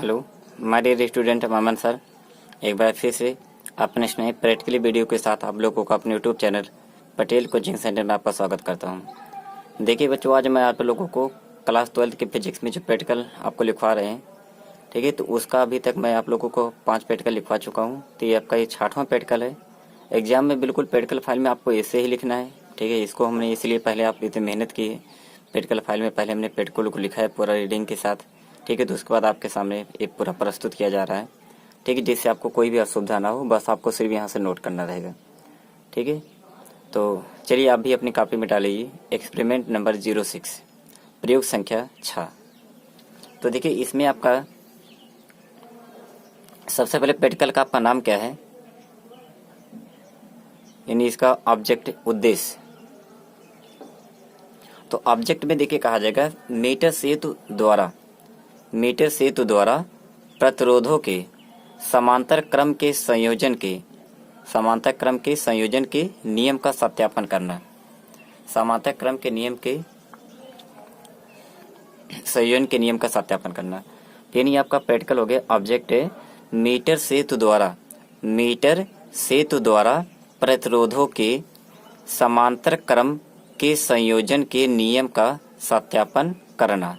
Hello my dear student Aman sir, एक बार फिर से अपने नए प्रैक्टिकली वीडियो के साथ आप लोगों को अपने YouTube channel Patel coaching centre में आपका स्वागत करता हूं। देखिए बच्चों, आज मैं आप लोगों को क्लास 12 के फिजिक्स में जो प्रैक्टिकल आपको लिखवा रहे हैं, ठीक है, तो उसका अभी तक मैं आप लोगों को 5 प्रैक्टिकल लिखवा चुका हूँ। तो ये आपका ये 6वां प्रैक्टिकल है। एग्जाम में बिल्कुल प्रैक्टिकल फाइल में आपको ऐसे ही लिखना है, ठीक है। इसको हमने इसलिए पहले आप इतनी मेहनत की है, प्रैक्टिकल फाइल में पहले हमने प्रैक्टिकल को लिखा है पूरा रीडिंग के साथ, ठीक है। तो उसके बाद आपके सामने एक पूरा प्रस्तुत किया जा रहा है, ठीक है, जिससे आपको कोई भी असुविधा ना हो, बस आपको सिर्फ यहाँ से नोट करना रहेगा, ठीक है। तो चलिए आप भी अपनी कॉपी मिटा लीजिए। एक्सपेरिमेंट नंबर 06, प्रयोग संख्या 6। तो देखिए इसमें आपका सबसे पहले प्रैक्टिकल का आपका नाम क्या है, यानी इसका ऑब्जेक्ट उद्देश्य। तो ऑब्जेक्ट में देखिए कहा जाएगा मीटर सेतु द्वारा प्रतिरोधों के समांतर क्रम के संयोजन के नियम का सत्यापन करना। समांतर क्रम के नियम के संयोजन के नियम का सत्यापन करना, यानी आपका प्रैक्टिकल हो गया। ऑब्जेक्ट है मीटर सेतु द्वारा प्रतिरोधों के समांतर क्रम के संयोजन के नियम का सत्यापन करना,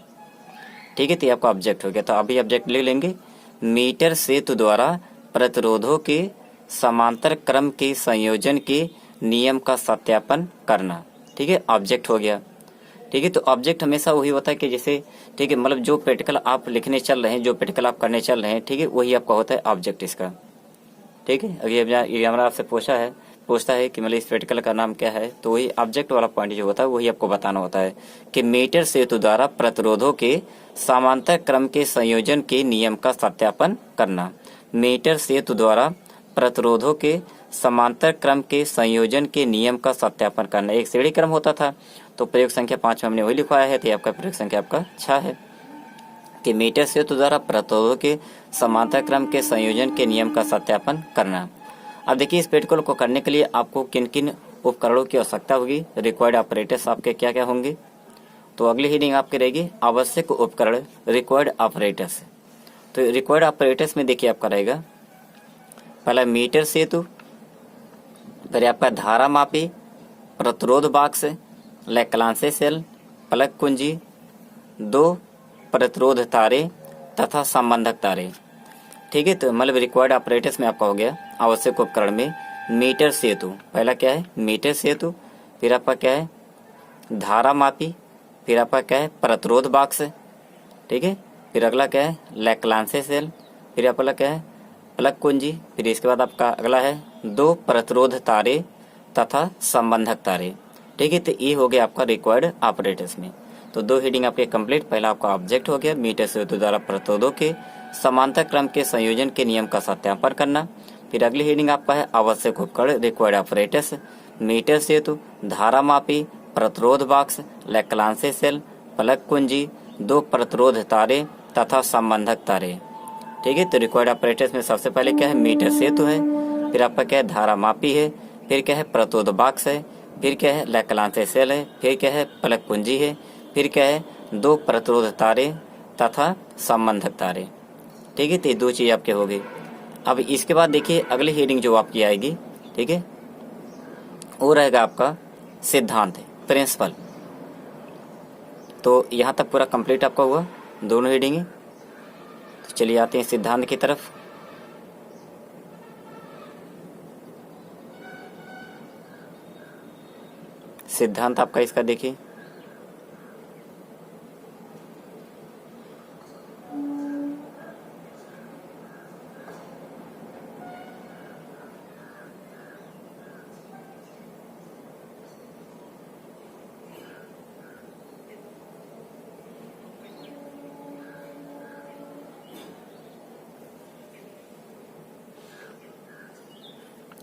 ठीक है। तो ये आपका ऑब्जेक्ट हो गया। तो अभी ऑब्जेक्ट ले लेंगे, मीटर सेतु द्वारा प्रतिरोधों के समांतर क्रम के संयोजन के नियम का सत्यापन करना, ठीक है, ऑब्जेक्ट हो गया, ठीक है। तो ऑब्जेक्ट हमेशा वही होता है कि जैसे, ठीक है, मतलब जो प्रैक्टिकल आप लिखने चल रहे हैं, जो प्रैक्टिकल आप करने चल रहे हैं, ठीक है, वही आपका होता है ऑब्जेक्ट इसका, ठीक है। अभी एग्जामिनर आपसे पूछता है कि मतलब इस प्रैक्टिकल का नाम क्या है, तो वही ऑब्जेक्ट वाला पॉइंट जो होता है वही आपको बताना होता है कि मीटर सेतु द्वारा प्रतिरोधों के समांतर क्रम के संयोजन के नियम का सत्यापन करना। मीटर सेतु द्वारा प्रतिरोधों के समांतर क्रम के संयोजन के नियम का सत्यापन करना। एक श्रेणी क्रम होता था, तो प्रयोग संख्या 5 में हमने वही लिखवाया है। तो आपका प्रयोग संख्या आपका 6 है कि मीटर सेतु द्वारा प्रतिरोधों के समांतर क्रम के संयोजन के नियम का सत्यापन करना। अब देखिए इस प्रैक्टिकल को करने के लिए आपको किन किन उपकरणों की आवश्यकता होगी, रिक्वायर्ड ऑपरेटर्स आपके क्या क्या होंगे। तो अगली हेडिंग आपकी रहेगी आवश्यक उपकरण, रिक्वायर्ड ऑपरेटर्स। तो रिक्वायर्ड ऑपरेटर्स में देखिए आपका रहेगा पहला मीटर सेतु, फिर आपका धारा मापी, प्रतिरोध बॉक्स, लैक्लांसे सेल, प्लग कुंजी, 2 प्रतिरोध तारे तथा संबंधक तारे, ठीक है। तो मतलब रिक्वायर्ड ऑपरेटर्स में आपका हो गया आवश्यक उपकरण में मीटर सेतु। पहला क्या है मीटर सेतु, फिर आपका क्या है धारा मापी, फिर आपका क्या है प्रतिरोध बॉक्स, ठीक है। फिर अगला क्या है लैक्लांसे सेल, फिर आपका क्या है प्लग कुंजी, फिर इसके बाद आपका अगला है 2 प्रतिरोध तारे तथा संबंधक तारे, ठीक है। तो ये हो गया आपका रिक्वायर्ड ऑपरेटर्स में। तो 2 हेडिंग आपके कंप्लीट। पहला आपका ऑब्जेक्ट हो गया मीटर सेतु द्वारा प्रतिरोधों के समांतर क्रम के संयोजन के नियम का सत्यापन करना। फिर अगली हेडिंग आपका है आवश्यक उपकरण, रिक्वायर्ड ऑपरेटर्स, मीटर सेतु, धारा मापी, प्रतिरोध बॉक्स, लैक्लांसे सेल, प्लग कुंजी, 2 प्रतिरोध तारे तथा संबंधक तारे, ठीक है। तो रिक्वायर्ड ऑपरेटर्स में सबसे पहले क्या है मीटर सेतु है, फिर आपका क्या है धारा मापी है, फिर क्या है प्रतिरोध बॉक्स है, फिर क्या है लैक्लांसे सेल है, फिर क्या है प्लग कुंजी है, फिर क्या है 2 प्रतिरोध तारे तथा संबंधक तारे, ठीक है। तो ये 2 चीज आपके हो गई। अब इसके बाद देखिए अगली हेडिंग जो आपकी आएगी, ठीक है, वो रहेगा आपका सिद्धांत, प्रिंसिपल। तो यहाँ तक पूरा कंप्लीट आपका हुआ, दोनों हेडिंग। तो चलिए आते हैं सिद्धांत की तरफ। सिद्धांत आपका इसका देखिए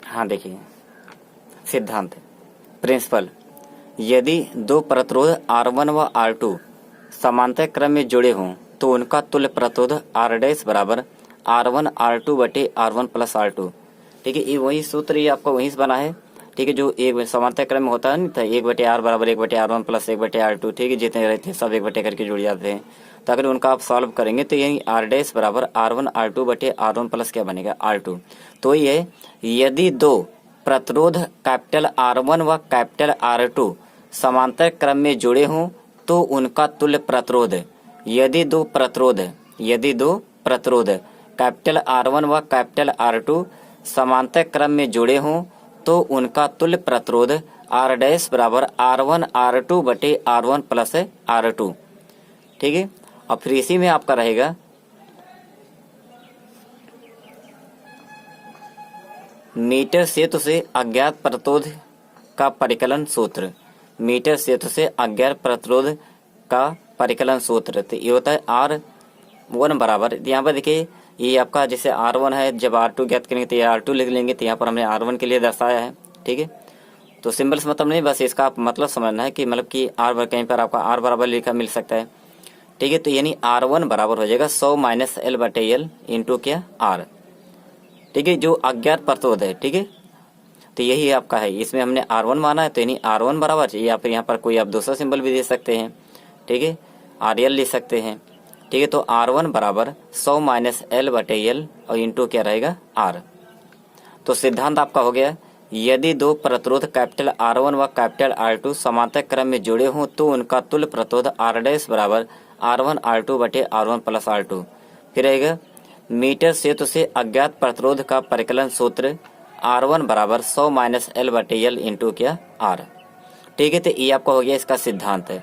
हाँ, देखिए सिद्धांत प्रिंसिपल, यदि 2 प्रतिरोध R1 व R2 समांतर क्रम में जुड़े हों तो उनका तुल्य प्रतिरोध R' बराबर R1 R2 बटे R1 प्लस R2, ठीक है। ये वही सूत्र ये आपका वहीं से बना है, ठीक है, जो एक समांतर क्रम में होता है नहीं था, 1/r बराबर 1/r1 प्लस 1/r2, ठीक है, जितने रहते हैं सब 1 बटे करके जुड़ जाते हैं। तो अगर उनका आप सॉल्व करेंगे तो यही आर डैश बराबर R1 R2 बटे R1 प्लस क्या बनेगा R2। तो ये यदि दो प्रतिरोध कैपिटल R1 व कैपिटल R2 समांतर क्रम में जुड़े हों तो उनका तुल्य प्रतिरोध, यदि दो प्रतिरोध कैपिटल R1 व कैपिटल R2 समांतर क्रम में जुड़े हों तो उनका तुल्य प्रतिरोध R डैश बराबर R1 R2 बटे R1 प्लस R2। ठीक है, और फिर इसी में आपका रहेगा मीटर सेतु से अज्ञात प्रतिरोध का परिकलन सूत्र, मीटर सेतु से अज्ञात प्रतिरोध का परिकलन सूत्र। तो ये होता है R1 बराबर, यहाँ पर देखिए ये आपका जैसे R1 है, जब R2 ज्ञात करेंगे तो ये R2 लिख लेंगे, तो यहाँ पर हमने R1 के लिए दर्शाया है। ठीक है, तो सिंबल से मतलब नहीं, बस इसका मतलब समझना है कि मतलब कि R कहीं पर आपका R बराबर लिखा मिल सकता है। ठीक है, तो यानी R1 बराबर हो जाएगा 100 माइनस L बटे L इंटू क्या R। ठीक है, जो अज्ञात प्रतिरोध है। ठीक है, तो यही आपका है, इसमें हमने R1 माना है, तो यानी R1 बराबर, या फिर यहाँ पर कोई आप दूसरा सिंबल भी दे सकते हैं। ठीक है, RL लिख सकते हैं। ठीक है, तो R1 बराबर 100 माइनस L बटे L और इंटू क्या रहेगा R। तो सिद्धांत आपका हो गया, यदि दो प्रतिरोध कैपिटल R1 व कैपिटल R2 समांतर क्रम में जुड़े हों तो उनका तुल्य प्रतिरोध R डैश बराबर R1 R2 बटे R1 प्लस R2। फिर रहेगा मीटर सेतु से अज्ञात प्रतिरोध का परिकलन सूत्र R1 बराबर 100 माइनस L बटे L इंटू क्या R। ठीक है, तो ये आपका हो गया इसका सिद्धांत है।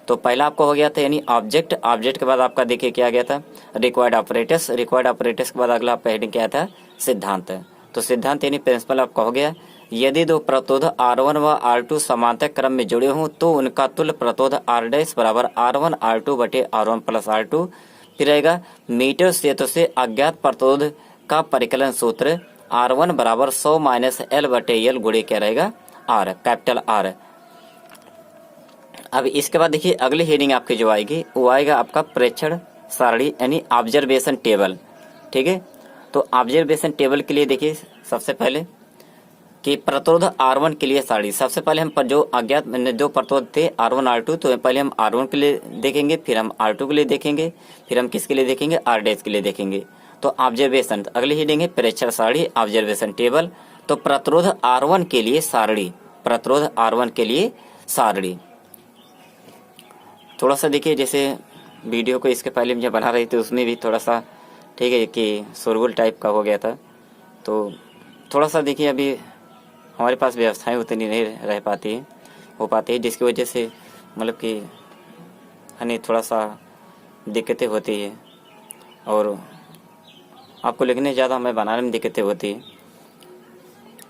तो पहला आपका हो गया था यानी ऑब्जेक्ट, ऑब्जेक्ट के बाद आपका देखिए क्या गया था रिक्वायर्ड ऑपरेटर्स, रिक्वायर्ड ऑपरेटर्स के बाद अगला आपका हेडिंग क्या था सिद्धांत। तो सिद्धांत यानी प्रिंसिपल आपका हो गया, यदि दो प्रतिरोध R1 व R2 समांतर क्रम में जुड़े हों तो उनका तुल्य प्रतिरोध R डैश बराबर R1 R2 बटे R1 प्लस R2। फिर रहेगा मीटर सेतु से अज्ञात प्रतिरोध का परिकलन सूत्र R1 बराबर 100 माइनस L बटे L गुणे क्या रहेगा R, कैपिटल R। अब इसके बाद देखिए अगली हेडिंग आपकी जो आएगी वो आएगा आपका प्रेक्षण सारणी यानी ऑब्जर्वेशन टेबल। ठीक है, तो ऑब्जर्वेशन टेबल के लिए देखिए सबसे पहले कि प्रतिरोध R1 के लिए सारणी, सबसे पहले हम जो अज्ञात दो प्रतिरोध थे R1 R2, तो पहले हम R1 के लिए देखेंगे, फिर हम R2 के लिए देखेंगे, फिर हम किसके लिए देखेंगे R डैश के लिए देखेंगे। तो ऑब्जर्वेशन अगली हेडिंग है प्रेक्षण सारणी ऑब्जर्वेशन टेबल। तो प्रतिरोध R1 के लिए सारणी, प्रतिरोध R1 के लिए सारणी। थोड़ा सा देखिए जैसे वीडियो को इसके पहले मुझे बना रही थी उसमें भी थोड़ा सा ठीक है कि शोरगुल टाइप का हो गया था, तो थोड़ा सा देखिए अभी हमारे पास व्यवस्थाएं उतनी नहीं रह पाती हो पाती है, जिसकी वजह से मतलब कि यानी थोड़ा सा दिक्कतें होती है और आपको लिखने ज़्यादा हमें बनाने में दिक्कतें होती है,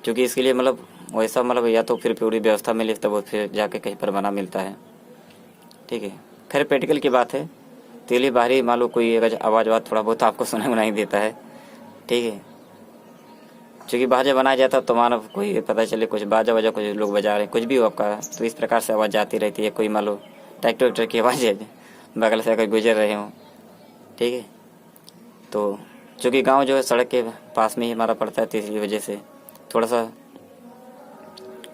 क्योंकि इसके लिए मतलब वैसा मतलब या तो फिर पूरी व्यवस्था मिले तब फिर जाके कहीं पर बना मिलता है। ठीक है, खैर प्रैक्टिकल की बात है, तो लिए बाहरी मान लो कोई अगर आवाज़ थोड़ा बहुत आपको सुनाई देता है। ठीक है, क्योंकि बाजा बनाया जाता है तो मानो कोई पता चले कुछ बाजा वजा कुछ लोग बजा रहे हैं, कुछ भी हो आपका, तो इस प्रकार से आवाज़ जाती रहती है। कोई मान लो ट्रैक्टर वैक्टर की आवाज़ है बगल से अगर गुजर रहे हों। ठीक है, तो चूँकि गांव जो है सड़क के पास में ही हमारा पड़ता है, तो इसकी वजह से थोड़ा सा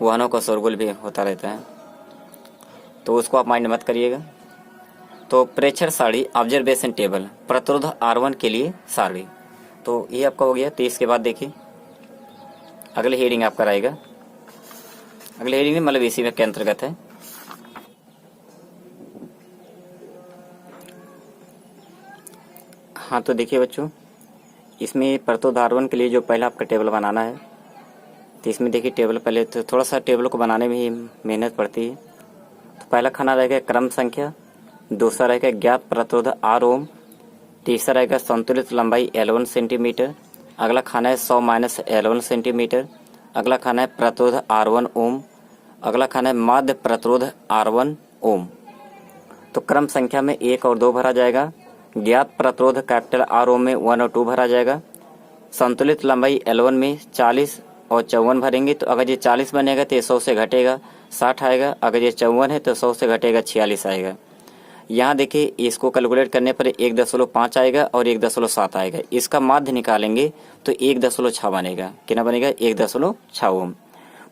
वाहनों का शोरगुल भी होता रहता है, तो उसको आप माइंड मत करिएगा। तो प्रेक्षण सारणी ऑब्जर्वेशन टेबल प्रतिरोध R1 के लिए सारणी, तो ये आपका हो गया। तो इसके बाद देखिए अगली हेडिंग आपका रहेगा, अगली हेडिंग में मतलब इसी में के अंतर्गत है। हाँ, तो देखिए बच्चों इसमें प्रतिरोध R1 के लिए जो पहला आपका टेबल बनाना है, तो इसमें देखिए टेबल पहले तो थोड़ा सा टेबल को बनाने में ही मेहनत पड़ती है। तो पहला खाना रहेगा क्रम संख्या, दूसरा रहेगा ज्ञात प्रतिरोध R ओम, तीसरा रहेगा संतुलित लंबाई L1 सेंटीमीटर, अगला खाना है 100 माइनस L1 सेंटीमीटर, अगला खाना है प्रतिरोध R1 ओम, अगला खाना है माध्य प्रतिरोध R1 ओम। तो क्रम संख्या में 1 और 2 भरा जाएगा, ज्ञात प्रतिरोध कैपिटल R ओम में 1 और 2 भरा जाएगा, संतुलित लंबाई L1 में 40 और 54 भरेंगे। तो अगर ये 40 बनेगा तो ये 100 से घटेगा 60 आएगा, अगर ये 54 है तो 100 से घटेगा 46 आएगा। यहाँ देखिए इसको कैलकुलेट करने पर 1.5 आएगा और 1.7 आएगा, इसका माध्य निकालेंगे तो 1.6 बनेगा। कितना बनेगा 1.6 ओम।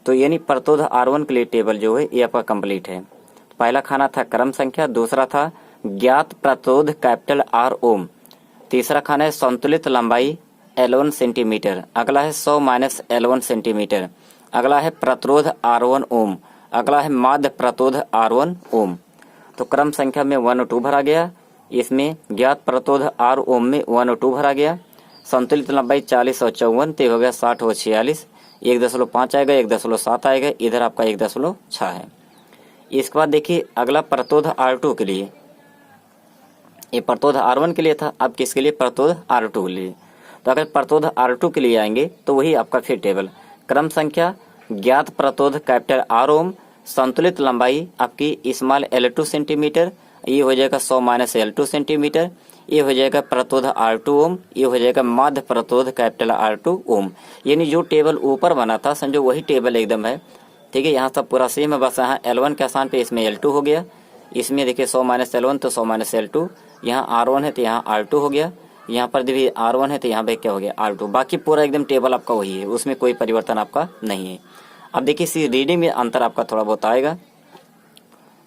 तो यानी प्रतिरोध R1 के लिए टेबल जो है ये आपका कंप्लीट है। पहला खाना था क्रम संख्या, दूसरा था ज्ञात प्रतिरोध कैपिटल R ओम। तीसरा खाना है संतुलित लंबाई L1 सेंटीमीटर। अगला है 100 माइनस L1 सेंटीमीटर। अगला है प्रतिरोध R1 ओम। अगला है माध्य प्रतिरोध R1 ओम। तो क्रम संख्या में 1 और 2 भरा गया। इसमें ज्ञात प्रतिरोध R ओम में 1 और 2 भरा गया। संतुलित लंबाई 40 और 54 तो हो गया 60 और 46। 1.5 आएगा, 1.7 आएगा, इधर आपका 1.6 है। इसके बाद देखिए अगला प्रतिरोध R2 के लिए, ये प्रतिरोध R1 के लिए था, अब किसके लिए? प्रतिरोध R2 के लिए। तो अगर प्रतिरोध R2 के लिए आएंगे तो वही आपका फिर टेबल, क्रम संख्या ज्ञात प्रतिरोध कैपिटल R ओम, संतुलित लंबाई आपकी स्मॉल L2 सेंटीमीटर, ये हो जाएगा 100 माइनस L2 सेंटीमीटर, ये हो जाएगा प्रतिरोध R2 ओम, ये हो जाएगा माध्य प्रतिरोध कैपिटल R2 ओम। यानी जो टेबल ऊपर बना था समझो वही टेबल एकदम है। ठीक है, यहाँ सब पूरा सेम है, बस यहाँ L1 के स्थान पे इसमें L2 हो गया। इसमें देखिए 100 माइनस L1 तो 100 माइनस L2, यहाँ R1 है तो यहाँ R2 हो गया, यहाँ पर भी R1 है तो यहाँ पे क्या हो गया? R2। बाकी पूरा एकदम टेबल आपका वही है, उसमें कोई परिवर्तन आपका नहीं है। अब देखिए इसी रीडिंग में अंतर आपका थोड़ा बहुत आएगा।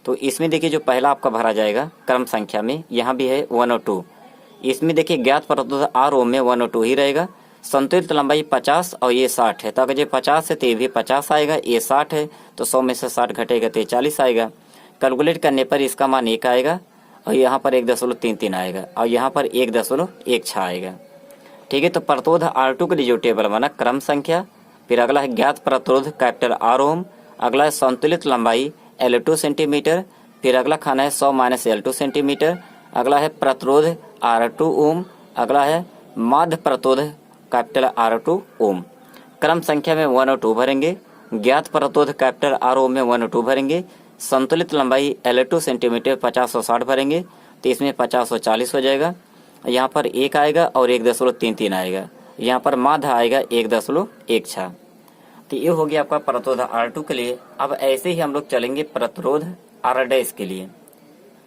तो इसमें देखिए जो पहला आपका भरा जाएगा क्रम संख्या में, यहाँ भी है 1 और 2। इसमें देखिए ज्ञात प्रतिरोध R ओम में 1 और 2 ही रहेगा। संतुलित लंबाई 50 और ये 60 है, तो अगर ये 50 है तो ये भी 50 आएगा, ये 60 है तो 100 में से 60 घटेगा तो ये 40 आएगा। कैलकुलेट करने पर इसका मान 1 आएगा और यहाँ पर 1.33 आएगा और यहाँ पर 1.16 आएगा। ठीक है, तो प्रतिरोध R2 के लिए जो टेबल बना क्रम संख्या, फिर अगला है ज्ञात प्रतिरोध कैपिटल R ओम, अगला है संतुलित लंबाई L2 सेंटीमीटर, फिर अगला खाना है 100 माइनस L2 सेंटीमीटर, अगला है प्रतिरोध R2 ओम, अगला है माध्य प्रतिरोध कैपिटल R2 ओम। क्रम संख्या में 1 और 2 भरेंगे, ज्ञात प्रतिरोध कैपिटल R ओम में 1 और 2 भरेंगे, संतुलित लंबाई L2 सेंटीमीटर 50 और 60 भरेंगे, तो इसमें 50 और 40 हो जाएगा। यहाँ पर 1 आएगा और 1.33 आएगा, यहाँ पर माध्य आएगा 1.16। तो ये हो गया आपका प्रतिरोध R2 के लिए। अब ऐसे ही हम लोग चलेंगे प्रतिरोध R डैश के लिए।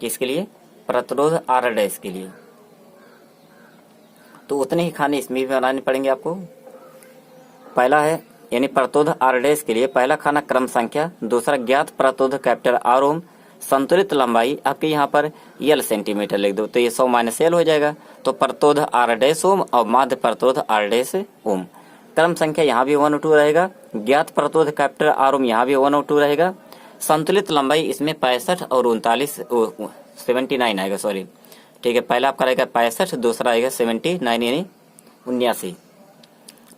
किसके लिए? प्रतिरोध R डैश के लिए। तो उतने ही खाने इसमें भी बनाने पड़ेंगे आपको। पहला है यानी प्रतिरोध R डैश के लिए पहला खाना क्रम संख्या, दूसरा ज्ञात प्रतिरोध कैपिटल R ओम, संतुलित लंबाई आपके यहाँ पर L सेंटीमीटर लिख दो तो ये 100 माइनस L हो जाएगा। तो प्रतिरोध R डैश ओम और माध्य प्रतिरोध R डैश ओम। क्रम संख्या यहाँ भी 1 और 2 रहेगा, ज्ञात प्रतिरोध कैपिटल R ओम यहाँ भी 1 और 2 रहेगा। संतुलित लंबाई इसमें 65 और 79 आएगा, सॉरी। ठीक है, पहला आपका रहेगा 65, दूसरा आएगा 79 यानी 79।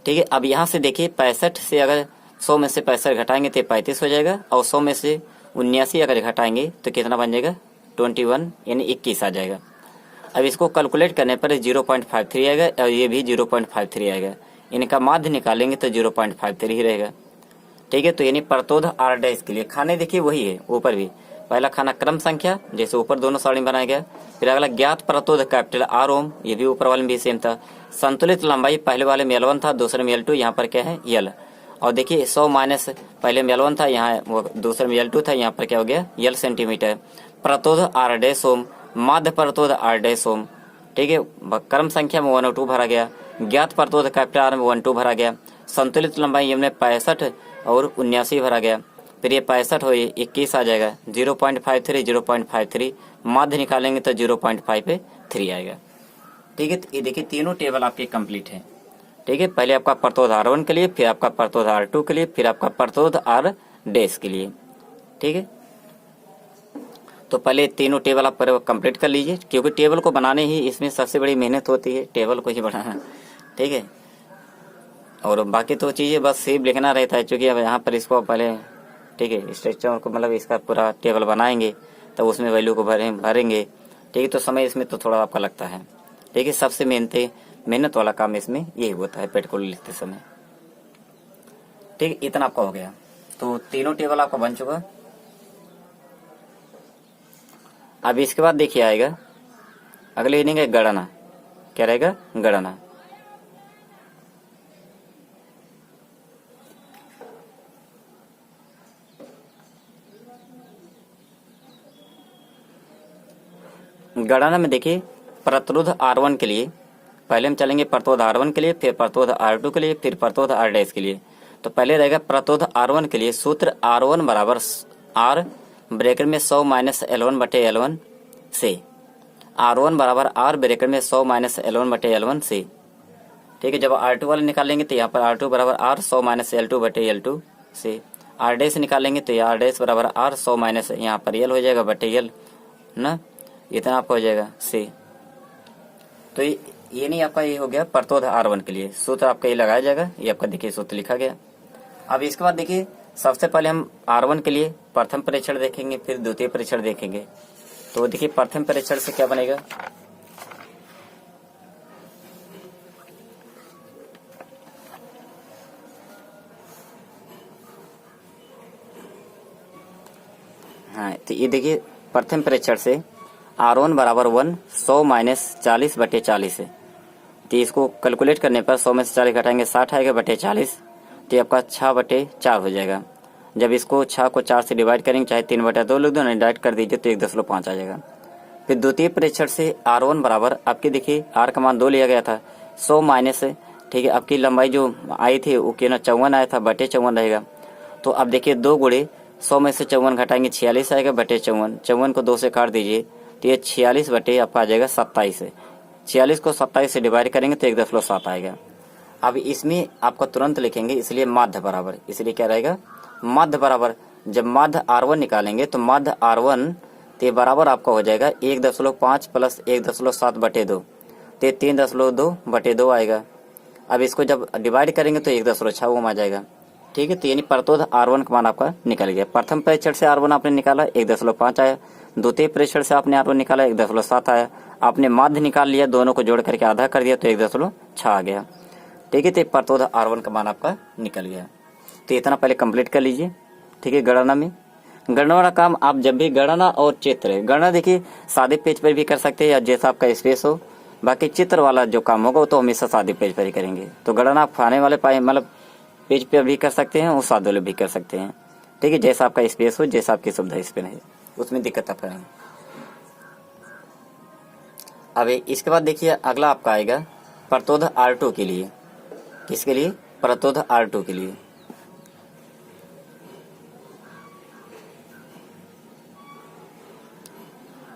ठीक है, अब यहाँ से देखिए 65 से अगर 100 में से 65 घटाएंगे तो 35 हो जाएगा और 100 में से 79 अगर घटाएंगे तो कितना बन जाएगा? 21 यानी 21 आ जाएगा। अब इसको कैलकुलेट करने पर 0.53 आएगा और ये भी 0.53 आएगा। इनका माध्य निकालेंगे तो 0.53 ही रहेगा। ठीक है, तो यानी प्रतिरोध R डैश के लिए खाने देखिए वही है ऊपर भी। पहला खाना क्रम संख्या जैसे ऊपर दोनों सारणी बनाया गया, फिर अगला ज्ञात प्रतिरोध कैपिटल R ओम, ये भी ऊपर वाले में भी सेम था। संतुलित लंबाई पहले वाले में L1 था, दूसरे में L2, यहाँ पर क्या है L। और देखिए 100 माइनस पहले में L1 था, यहाँ वो दूसरे में L2 था, यहाँ पर क्या हो गया L सेंटीमीटर। प्रतिरोध R डैश ओम, माध्य प्रतिरोध R डैश ओम। ठीक है, क्रम संख्या में 1 और 2 भरा गया, ज्ञात प्रतिरोध कैपिटल R में 1 2 भरा गया, संतुलित लंबाई हमने 65 और 79 भरा गया, फिर ये 65 हो 21 आ जाएगा, 0.53 माध्य निकालेंगे तो 0.53 आएगा। ठीक है, तो ये देखिए तीनों टेबल आपके कंप्लीट है। ठीक है, पहले आपका प्रतिरोध R1 के लिए, फिर आपका प्रतिरोध R2 के लिए, फिर आपका प्रतिरोध R डैश के लिए। ठीक है, तो पहले तीनों टेबल आप कंप्लीट कर लीजिए, क्योंकि टेबल को बनाने ही इसमें सबसे बड़ी मेहनत होती है, टेबल को ही बनाना। ठीक है, और बाकी तो चीज़ें बस सिर्फ लिखना रहता है, क्योंकि अब यहाँ पर इसको पहले ठीक है स्ट्रक्चर को मतलब इसका पूरा टेबल बनाएंगे तो उसमें वैल्यू को भरेंगे। ठीक है, तो समय इसमें तो थोड़ा आपका लगता है। ठीक है, सबसे मेहनत वाला काम इसमें यही होता है पेट को लिखते समय। ठीक है, इतना आपका हो गया, तो तीनों टेबल आपका बन चुका। अब इसके बाद देखिए आएगा अगले रीडिंग है गणना। क्या रहेगा? गणना। गणना में देखिए प्रतिरोध R1 के लिए पहले हम चलेंगे प्रतिरोध R1 के लिए, फिर प्रतिरोध R2 के लिए, फिर प्रतिरोध R डैश के लिए। तो पहले रहेगा प्रतिरोध R1 के लिए सूत्र R1 बराबर R ब्रैकेट में 100 माइनस L1 बटे L1 से। R1 बराबर R ब्रैकेट में 100 माइनस L1 बटे L1 से। ठीक है, जब R2 वाले निकालेंगे तो यहाँ पर R2 बराबर R 100 माइनस L2 बटे L2 से। R डैश निकालेंगे तो R डैश बराबर R 100 माइनस यहाँ पर L हो जाएगा बटे L ना, इतना आपका हो जाएगा से। तो ये नहीं आपका ये हो गया प्रतोद R1 के लिए सूत्र आपका ये लगाया जाएगा, ये आपका देखिए सूत्र लिखा गया। अब इसके बाद देखिए सबसे पहले हम R1 के लिए प्रथम परीक्षण देखेंगे, फिर द्वितीय परीक्षण देखेंगे। तो देखिए प्रथम परीक्षण से क्या बनेगा, हाँ तो ये देखिए प्रथम परीक्षण से R1 बराबर 1 100 माइनस 40 बटे 40 है। तो इसको कैलकुलेट करने पर 100 में से 40 घटाएंगे 60 आएगा बटे 40, तो आपका 6 बटे 4 हो जाएगा। जब इसको 6 को 4 से डिवाइड करेंगे, चाहे 3 बटे 2 लिख दो, नहीं डिवाइड कर दीजिए तो 1.5 आ जाएगा। फिर द्वितीय परीक्षण से R1 बराबर आपके देखिए R का मान 2 लिया गया था, 100 माइनस, ठीक है, आपकी लंबाई जो आई थी वो क्या ना 54 आया था बटे 54 रहेगा। तो अब देखिए 2 गुणे 100 में से 54 घटाएंगे 46 आएगा बटे 54, 54 को 2 से काट दीजिए तो ये 46 बटे आपका आ जाएगा 27 है। 46 को 27 से डिवाइड करेंगे तो 1.7 आएगा। अब इसमें आपको तुरंत लिखेंगे, इसलिए माध्य बराबर, इसलिए क्या रहेगा माध्य बराबर। जब माध्य R1 निकालेंगे तो माध्य R1 ते बराबर आपका हो जाएगा 1.5 प्लस 1.7 बटे 2, ते 3.2 बटे 2 आएगा। अब इसको जब डिवाइड करेंगे तो 1.6 ओम आ जाएगा। ठीक है, तो यानी प्रतोद R1 का मान आपका निकल गया। प्रथम परीक्षण से R1 आपने निकाला 1.5 आया, द्वितीय परीक्षण से आपने R1 निकाला 1.7 आया, आपने माध्य निकाल लिया, दोनों को जोड़ करके आधा कर दिया तो 1.6 आ गया। ठीक है, तो प्रतोद R1 का मान आपका निकल गया। तो इतना पहले कंप्लीट कर लीजिए। ठीक है, गणना में गणना वाला काम आप जब भी गणना और चित्र, गणना देखिए सादे पेज पर भी कर सकते हैं या जैसा आपका स्पेस हो, बाकी चित्र वाला जो काम होगा वो तो हमेशा सादे पेज पर ही करेंगे। तो गणना आप खाने वाले पाए मतलब पेज पे भी कर सकते हैं और सादे वाले भी कर सकते हैं। ठीक है, जैसा आपका स्पेस हो, जैसा आपकी सुविधा इस पे है, उसमें दिक्कत आप करेंगे। अब इसके बाद देखिए अगला आपका आएगा प्रतोद R2 के लिए। किसके लिए, प्रतोद R2 के लिए।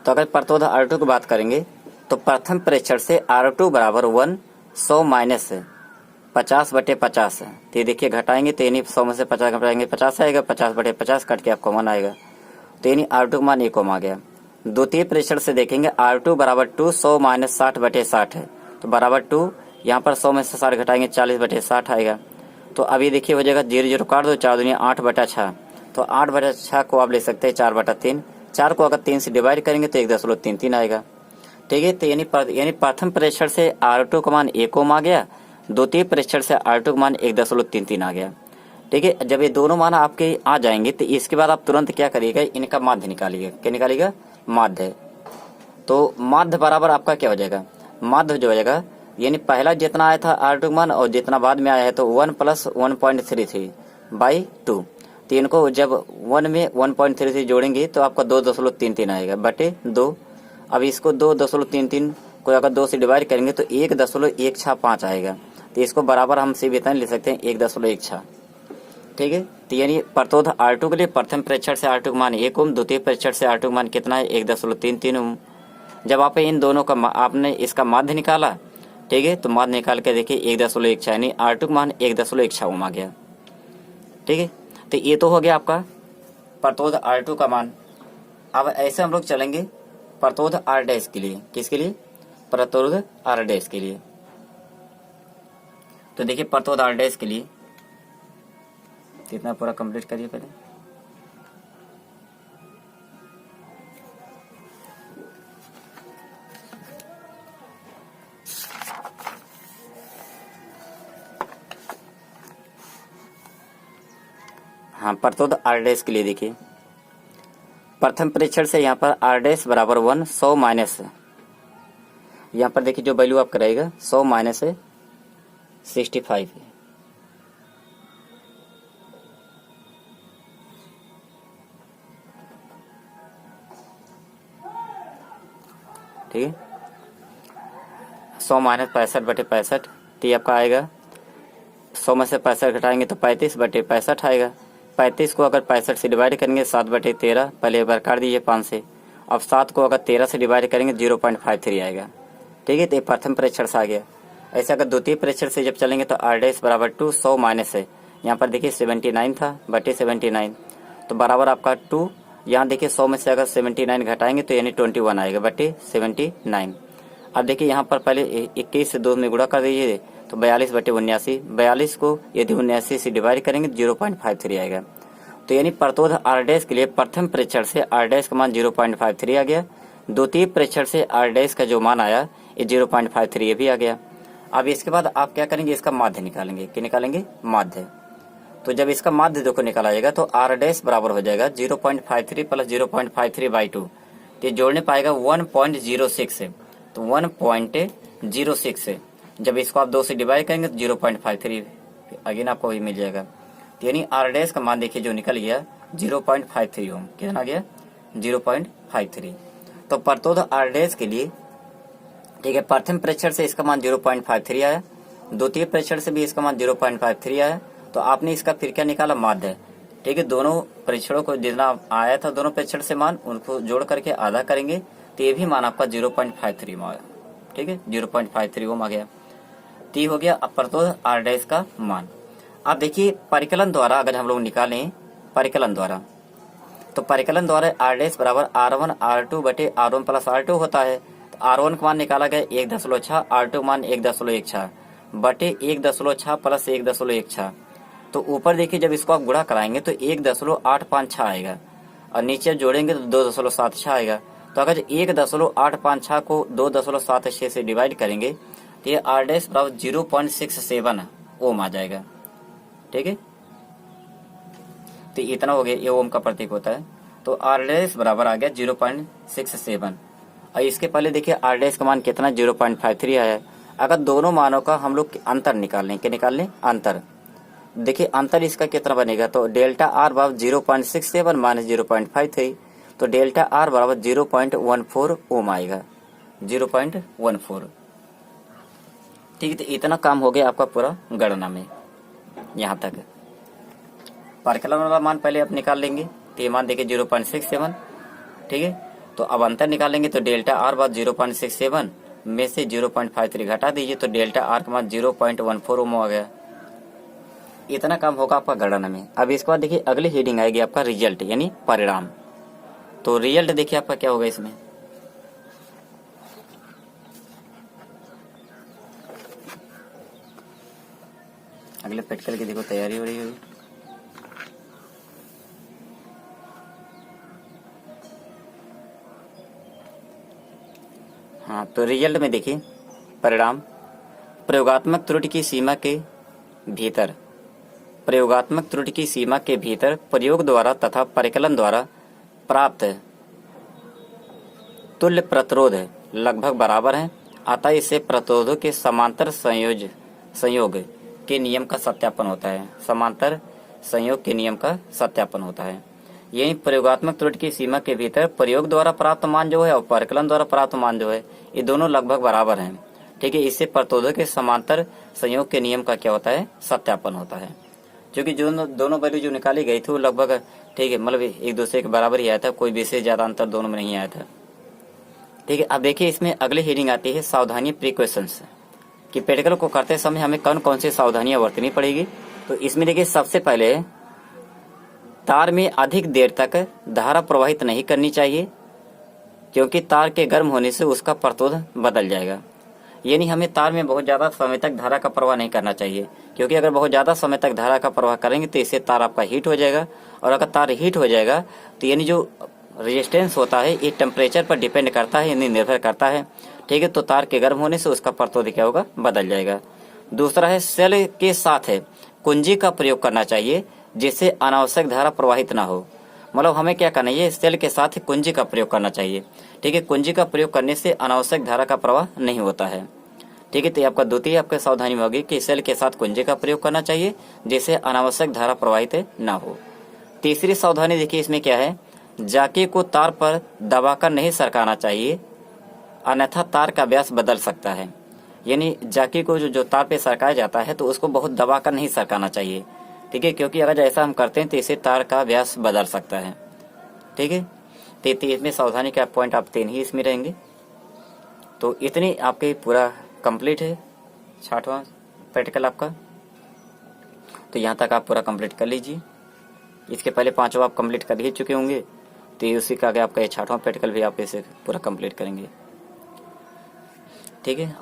तो अगर प्रतोद R2 की बात करेंगे तो प्रथम परीक्षण से R2 बराबर 1 100 माइनस 50 बटे 50 है। तो ये देखिए घटाएंगे तो यानी 100 में से 50 घटाएंगे 50 आएगा, 50 बटे 50 कट के आपको 1 आएगा, तो यानी R2 का मान 1 ओम आ गया। द्वितीय परीक्षण से देखेंगे R2 बराबर 2 100 माइनस 60 बटे 60 है, तो बराबर 2, यहाँ पर 100 में से 60 घटाएंगे 40 बटे 60 आएगा। तो अभी देखिए हो जाएगा 0 0 काट दो, 4 दुनिया 8 बटा 6, तो 8 बटा 6 को आप ले सकते हैं 4 बटा 3, 4 को अगर 3 से डिवाइड करेंगे तो 1.33 आएगा। ठीक है, तो यानी प्रथम परीक्षण से R2 का मान 1 ओम आ गया, द्वितीय परीक्षण से R2 का मान 1.33 आ गया। ठीक है, जब ये दोनों मान आपके आ जाएंगे तो इसके बाद आप तुरंत क्या करिएगा, इनका माध्य निकालिएगा। क्या निकालिएगा, माध्य। तो माध्य बराबर आपका क्या हो जाएगा, माध्य जो हो जाएगा यानी पहला जितना आया था R2 का मान और जितना बाद में आया है तो 1 प्लस 1.33 बाई 2, तो इनको जब 1 में 1.33 जोड़ेंगे तो आपका 2.33 आएगा बटे 2। अब इसको 2.33 को अगर 2 से डिवाइड करेंगे तो 1.165 आएगा, तो इसको बराबर हम से वेतन ले सकते हैं 1.16। ठीक है, तो यानी प्रतोद R2 के लिए प्रथम परीक्षण से R2 का मान 1 ओम, द्वितीय परीक्षण से R2 का मान कितना है 1.33 ओम। जब आप इन दोनों का आपने इसका माध्य निकाला, ठीक है, तो माध्य निकाल के देखिए 1.16 यानी R2 का मान 1.16 ओम आ गया। ठीक है, तो ये तो हो गया आपका प्रतोद R2 का मान। अब ऐसे हम लोग चलेंगे प्रतोद R डैश के लिए। किसके लिए, प्रतोद R डैश के लिए। तो देखिए प्रतोद R डैश के लिए कितना पूरा कंप्लीट करिए पहले। हाँ, प्रतोद R डैश के लिए देखिए प्रथम परीक्षण से यहाँ पर R डैश बराबर 1 100 माइनस, यहाँ पर देखिए जो वैल्यू आप कराएगा 100 माइनस 65 है। ठीक है, 100 माइनस 65 बटे 65, तो ये आपका आएगा 100 में से 65 घटाएंगे तो 35 बटे 65 आएगा। 35 को अगर 65 से डिवाइड करेंगे 7 बटे 13, पहले एक बार काट दीजिए 5 से, अब 7 को अगर 13 से डिवाइड करेंगे 0.53 आएगा। ठीक है, तो ये प्रथम परीक्षण से आ गया। ऐसे अगर द्वितीय परीक्षण से जब चलेंगे तो r डैश बराबर 2, 100 माइनस है, यहाँ पर देखिए 79 था बटे 79, तो बराबर आपका 2, यहाँ देखिए 100 में से अगर 79 घटाएंगे तो यानी 21 आएगा बटे 79। अब देखिए यहाँ पर पहले 21 से 2 में गुणा कर दीजिए तो 42 बटे 79, 42 को यदि 79 से डिवाइड करेंगे 0.53 आएगा। तो यानी प्रतोद r डैश के लिए प्रथम परीक्षण से r डैश का मान 0.53 आ गया, द्वितीय परीक्षण से r डैश का जो मान आया ये 0.53 ये भी आ गया। अब इसके बाद आप क्या करेंगे, इसका माध्य निकालेंगे। क्या निकालेंगे? माध्य। तो जब इसका माध्य देखो निकाला जाएगा तो r डैश बराबर हो जाएगा 0.53 प्लस 0.53/2, तो जोड़ने पाएगा 1.06 से, तो 1.06 से जब इसको आप 2 से डिवाइड करेंगे तो 0.53 अगेन आपको वही मिल जाएगा। तो यानी r डैश का मान देखिए जो निकल गया 0.53 ओम। कितना गया? 0.53। तो प्रतोद r डैश के लिए ठीक है, प्रथम परीक्षण से इसका मान 0.53 आया, द्वितीय परीक्षण से भी इसका मान 0.53 आया, तो आपने इसका फिर क्या निकाला? माध्य। ठीक है, दोनों परीक्षणों को जितना आया था दोनों परीक्षण से मान उनको जोड़ करके आधा करेंगे तो ये भी मान आपका 0.53 में आया। ठीक है, 0.53 ओम आ गया। तो ये हो गया प्रतोद r डैश का मान। अब देखिए परिकलन द्वारा अगर हम लोग निकालें परिकलन द्वारा, तो परिकलन द्वारा r डैश बराबर r1 r2 बटे r1 प्लस r2 होता है। तो r1 का मान निकाला गया 1.6, r2 मान 1.6 बटे 1.6 प्लस 1.6, तो ऊपर देखिए जब इसको आप गुणा कराएंगे तो 1.856 आएगा और नीचे जोड़ेंगे तो 2.76 आएगा। तो अगर 1.856 को 2.76 से डिवाइड करेंगे तो ये r डैश बराबर 0.67 ओम आ जाएगा। ठीक है, तो इतना हो गया, ये ओम का प्रतीक होता है। तो r डैश बराबर आ गया 0.67 और इसके पहले देखिए r डैश का मान कितना 0.53 आया। अगर दोनों मानों का हम लोग अंतर निकाल लें, क्या निकाल लें? अंतर। देखिए अंतर इसका कितना बनेगा, तो डेल्टा r बराबर 0.67 माइनस 0.53, तो डेल्टा r बराबर 0.14 ओम आएगा, 0.14। ठीक है, तो इतना काम हो गया आपका पूरा गणना में। यहाँ तक परिकलन वाला मान पहले आप निकाल लेंगे, तो ये मान देखिए 0.67। ठीक है, तो अब अंतर निकालेंगे तो डेल्टा r बराबर 0.67 में से 0.53 घटा दीजिए तो डेल्टा r का मान 0.14 ओम आ गया। इतना काम होगा आपका गणना में। अब इसके बाद देखिए अगली हेडिंग आएगी आपका रिजल्ट यानी परिणाम। तो रिजल्ट देखिए आपका क्या होगा इसमें, अगले प्रैक्टिकल की देखो तैयारी हो रही होगी। हाँ, तो रिजल्ट में देखिए परिणाम प्रयोगात्मक त्रुटि की सीमा के भीतर, प्रयोगात्मक त्रुटि की सीमा के भीतर प्रयोग द्वारा तथा परिकलन द्वारा प्राप्त तुल्य प्रतिरोध लगभग बराबर है, अतः इससे प्रतिरोधों के समांतर संयोग के नियम का सत्यापन होता है। समांतर संयोग के नियम का सत्यापन होता है। यही प्रयोगात्मक त्रुटि की सीमा के भीतर प्रयोग द्वारा प्राप्त मान जो है और परिकलन द्वारा प्राप्त मान जो है ये दोनों लगभग बराबर हैं। ठीक है, इससे प्रतिरोधों के समांतर संयोग के नियम का क्या होता है? सत्यापन होता है। क्योंकि जो दोनों वैल्यू जो निकाली गई थी वो लगभग ठीक है मतलब एक दूसरे के बराबर ही आया था, कोई विशेष ज्यादा अंतर दोनों में नहीं आया था। ठीक है, अब देखिए इसमें अगली हेडिंग आती है सावधानी प्रिकॉशंस, कि प्रैक्टिकल को करते समय हमें कौन कौन सी सावधानियां बरतनी पड़ेगी। तो इसमें देखिए सबसे पहले तार में अधिक देर तक धारा प्रवाहित नहीं करनी चाहिए, क्योंकि तार के गर्म होने से उसका प्रतिरोध बदल जाएगा। यानी हमें तार में बहुत ज़्यादा समय तक धारा का प्रवाह नहीं करना चाहिए, क्योंकि अगर बहुत ज़्यादा समय तक धारा का प्रवाह करेंगे तो इससे तार आपका हीट हो जाएगा, और अगर तार हीट हो जाएगा तो यानी जो रेजिस्टेंस होता है ये टेम्परेचर पर डिपेंड करता है, यानी निर्भर करता है। ठीक है, तो तार के गर्म होने से उसका प्रतिरोध क्या होगा? बदल जाएगा। दूसरा है सेल के साथ है कुंजी का प्रयोग करना चाहिए, जिससे अनावश्यक धारा प्रवाहित ना हो। मतलब हमें क्या करना है, सेल के साथ कुंजी का प्रयोग करना चाहिए। ठीक है, कुंजी का प्रयोग करने से अनावश्यक धारा का प्रवाह नहीं होता है। ठीक है, तो आपका द्वितीय आपका सावधानी में होगी कि सेल के साथ कुंजी का प्रयोग करना चाहिए, जिससे अनावश्यक धारा प्रवाहित ना हो। तीसरी सावधानी देखिए इसमें क्या है, जाके को तार पर दबाकर नहीं सरकाना चाहिए, अन्यथा तार का व्यास बदल सकता है। यानी जाकी को जो तार पे सरकाया जाता है तो उसको बहुत दबाकर नहीं सरकाना चाहिए। ठीक है, क्योंकि अगर ऐसा हम करते हैं तो इससे तार का व्यास बदल सकता है। ठीक है, इसमें सावधानी का पॉइंट आप 3 ही इसमें रहेंगे। तो इतनी आपके पूरा कंप्लीट है 60वां प्रैक्टिकल आपका। तो यहाँ तक आप पूरा कंप्लीट कर लीजिए। इसके पहले 5वां आप कंप्लीट कर ही चुके होंगे, तो ये उसी का आगे आपका 60वां प्रैक्टिकल भी आप इसे पूरा कंप्लीट करेंगे। ठीक है।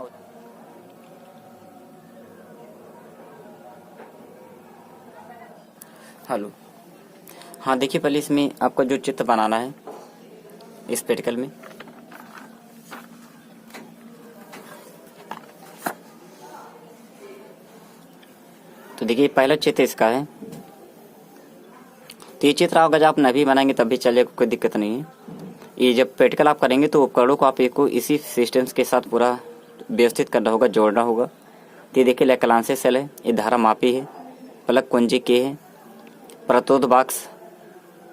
हेलो, हाँ देखिए, पहले इसमें आपका जो चित्र बनाना है इस प्रैक्टिकल में, तो देखिए पहला चित्र इसका है। तो ये चित्र अगर आप नहीं बनाएंगे तब भी चलेगा, कोई दिक्कत नहीं है। ये जब प्रैक्टिकल आप करेंगे तो उपकरणों को आप को इसी सिस्टम्स के साथ पूरा व्यवस्थित करना होगा, जोड़ना होगा। तो ये देखिए लैक्लांसे सेल है, ये धारा मापी है, पलक कुंजी के है, प्रतिरोध बॉक्स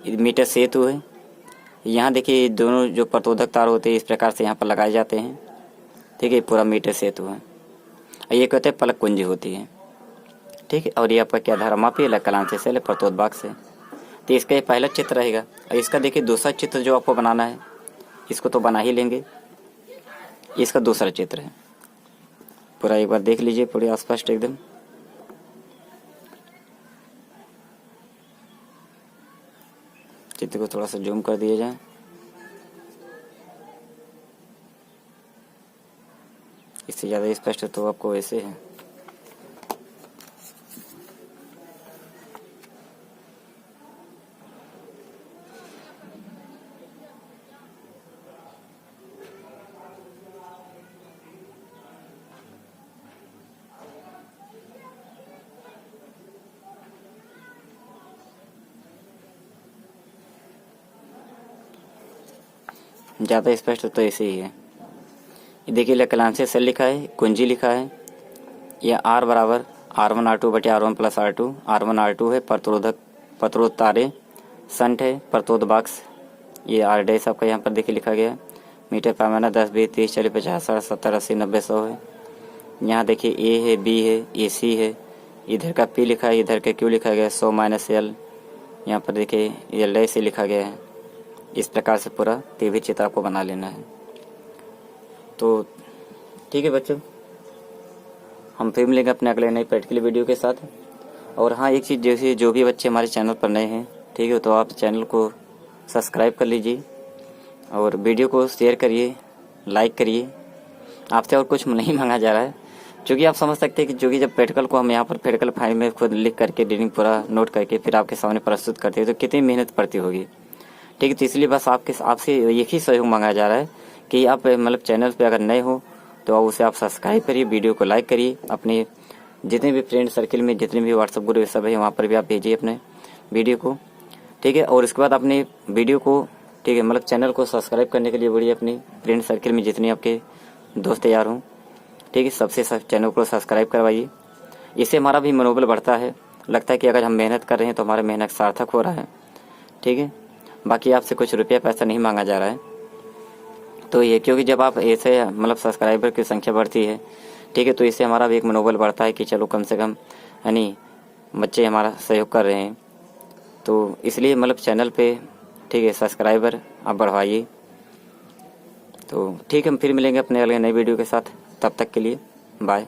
मीटर सेतु है। यहाँ देखिए दोनों जो प्रतिरोधक तार होते हैं इस प्रकार से यहाँ पर लगाए जाते हैं। ठीक है, पूरा मीटर सेतु है। ये कहते हैं पलक कुंजी होती है। ठीक है, और ये आपका क्या धारा मापी है, लैक्लांसे सेल है, प्रतिरोध बॉक्स है। तो इसका ये पहला चित्र रहेगा। और इसका देखिए दूसरा चित्र जो आपको बनाना है, इसको तो बना ही लेंगे। इसका दूसरा चित्र है, पूरा एक बार देख लीजिए, पूरे स्पष्ट एकदम। चित्र को थोड़ा सा जूम कर दिया जाए। इससे ज़्यादा स्पष्ट तो आपको ऐसे है। ज़्यादा स्पष्ट तो ऐसे ही है। ये देखिए लैक्लांसे सेल लिखा है, कुंजी लिखा है। यह R बराबर R1 R2 बटे R1 plus R2। R1 R2 है प्रतिरोध तारे, संट है, प्रतिरोध बॉक्स। ये R डैश आपका यहाँ पर देखिए लिखा गया है। मीटर पैमाना 10 20 30 40 50 60 70 80 90 100 है। यहाँ देखिए A है, B है, AC है, इधर का P लिखा है, इधर का Q लिखा गया है, 100 माइनस L। यहाँ पर देखिए L डैश से लिखा गया है। इस प्रकार से पूरा टीवी चित्र आपको बना लेना है। तो ठीक है बच्चों, हम फिर मिलेंगे अपने अगले नए प्रैक्टिकल वीडियो के साथ। और हाँ, एक चीज़, जैसे जो भी बच्चे हमारे चैनल पर नए हैं, ठीक है, तो आप चैनल को सब्सक्राइब कर लीजिए और वीडियो को शेयर करिए, लाइक करिए। आपसे और कुछ नहीं मांगा जा रहा है, क्योंकि आप समझ सकते हैं कि जो कि जब प्रैक्टिकल को हम यहाँ पर प्रैक्टिकल फाइल में खुद लिख करके रीडिंग पूरा नोट करके फिर आपके सामने प्रस्तुत करते हैं तो कितनी मेहनत पड़ती होगी। ठीक है, तो इसलिए बस आपसे एक ही सहयोग मांगा जा रहा है कि आप मतलब चैनल पे अगर नए हो तो उसे आप सब्सक्राइब करिए, वीडियो को लाइक करिए, अपने जितने भी फ्रेंड सर्किल में जितने भी व्हाट्सएप ग्रुप सब है वहाँ पर भी आप भेजिए अपने वीडियो को। ठीक है, और उसके बाद अपने वीडियो को, ठीक है, मतलब चैनल को सब्सक्राइब करने के लिए बोलिए अपने फ्रेंड सर्किल में जितने आपके दोस्त यार हों, ठीक है, सबसे चैनल को सब्सक्राइब करवाइए। इससे हमारा भी मनोबल बढ़ता है, लगता है कि अगर हम मेहनत कर रहे हैं तो हमारा मेहनत सार्थक हो रहा है। ठीक है, बाकी आपसे कुछ रुपया पैसा नहीं मांगा जा रहा है। तो ये क्योंकि जब आप ऐसे मतलब सब्सक्राइबर की संख्या बढ़ती है, ठीक है, तो इससे हमारा भी एक मनोबल बढ़ता है कि चलो कम से कम यानी बच्चे हमारा सहयोग कर रहे हैं। तो इसलिए मतलब चैनल पे, ठीक है, सब्सक्राइबर आप बढ़वाइए। तो ठीक है, हम फिर मिलेंगे अपने अगले नए वीडियो के साथ। तब तक के लिए बाय।